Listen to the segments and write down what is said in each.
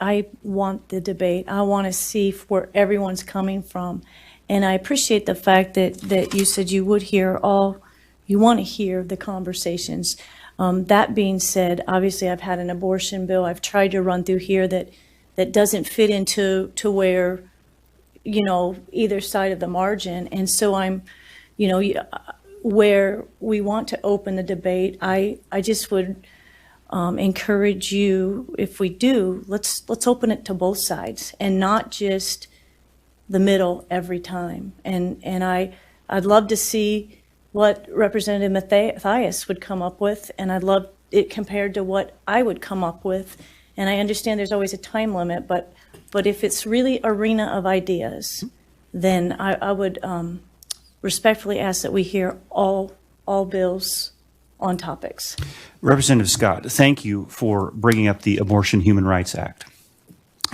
I want the debate. I want to see where everyone's coming from. And I appreciate the fact that you said you would hear you want to hear the conversations. That being said, obviously I've had an abortion bill I've tried to run through here that doesn't fit into where, either side of the margin. And so I'm, where we want to open the debate, I just would encourage you, if we do, let's open it to both sides and not just the middle every time. And I'd love to see what Representative Mathias would come up with, and I'd love it compared to what I would come up with. And I understand there's always a time limit, but if it's really arena of ideas, then I would respectfully ask that we hear all bills on topics. Representative Scott, thank you for bringing up the Abortion Human Rights Act.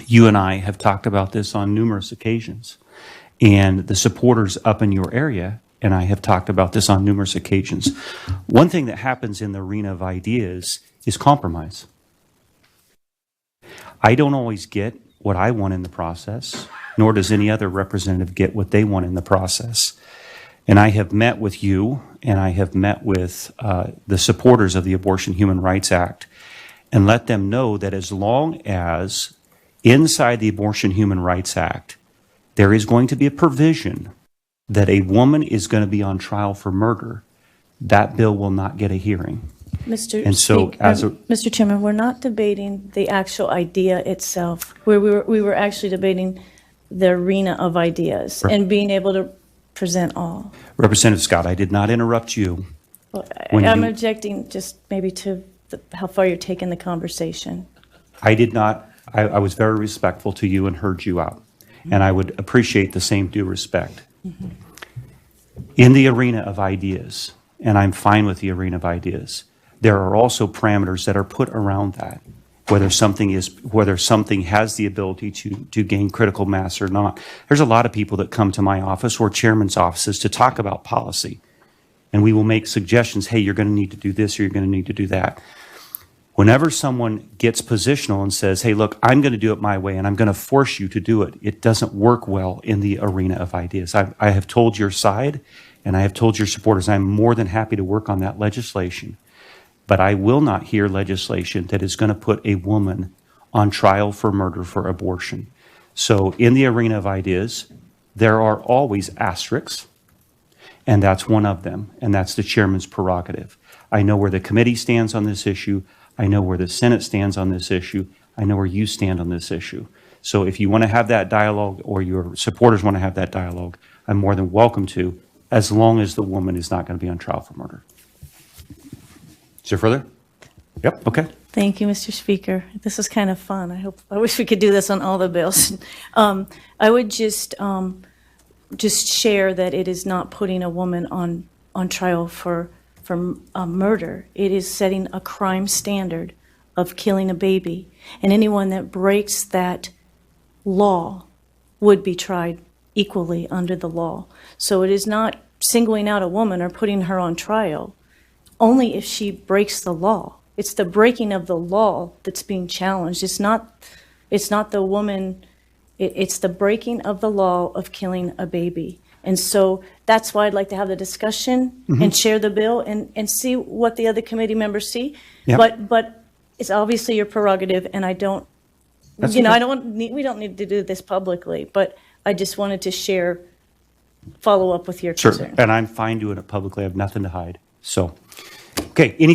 You and I have talked about this on numerous occasions, and the supporters up in your area and I have talked about this on numerous occasions. One thing that happens in the arena of ideas is compromise. I don't always get what I want in the process, nor does any other representative get what they want in the process. And I have met with you, and I have met with the supporters of the Abortion Human Rights Act, and let them know that as long as inside the Abortion Human Rights Act, there is going to be a provision that a woman is going to be on trial for murder, that bill will not get a hearing. Mr. Chairman, we're not debating the actual idea itself. We were actually debating the arena of ideas and being able to present all. Representative Scott, I did not interrupt you. Well, I'm objecting just maybe to how far you're taking the conversation. I did not. I was very respectful to you and heard you out. And I would appreciate the same due respect. Mm-hmm. In the arena of ideas, and I'm fine with the arena of ideas, there are also parameters that are put around that, whether something has the ability to gain critical mass or not. There's a lot of people that come to my office or chairman's offices to talk about policy, and we will make suggestions, hey, you're going to need to do this or you're going to need to do that. Whenever someone gets positional and says, hey, look, I'm going to do it my way and I'm going to force you to do it, it doesn't work well in the arena of ideas. I have told your side and I have told your supporters I'm more than happy to work on that legislation. But I will not hear legislation that is going to put a woman on trial for murder for abortion. So in the arena of ideas, there are always asterisks, and that's one of them, and that's the chairman's prerogative. I know where the committee stands on this issue. I know where the Senate stands on this issue. I know where you stand on this issue. So if you want to have that dialogue or your supporters want to have that dialogue, I'm more than welcome to, as long as the woman is not going to be on trial for murder. Is there further? Yep, okay. Thank you, Mr. Speaker. This is kind of fun. I wish we could do this on all the bills. I would just share that it is not putting a woman on trial for murder. It is setting a crime standard of killing a baby, and anyone that breaks that law would be tried equally under the law. So it is not singling out a woman or putting her on trial only if she breaks the law. It's the breaking of the law that's being challenged. It's not the woman, it's the breaking of the law of killing a baby. And so that's why I'd like to have the discussion and share the bill and see what the other committee members see. Yep. But it's obviously your prerogative, and I don't, we don't need to do this publicly, but I just wanted to follow up with your concern. And I'm fine doing it publicly. I have nothing to hide. So, okay, any further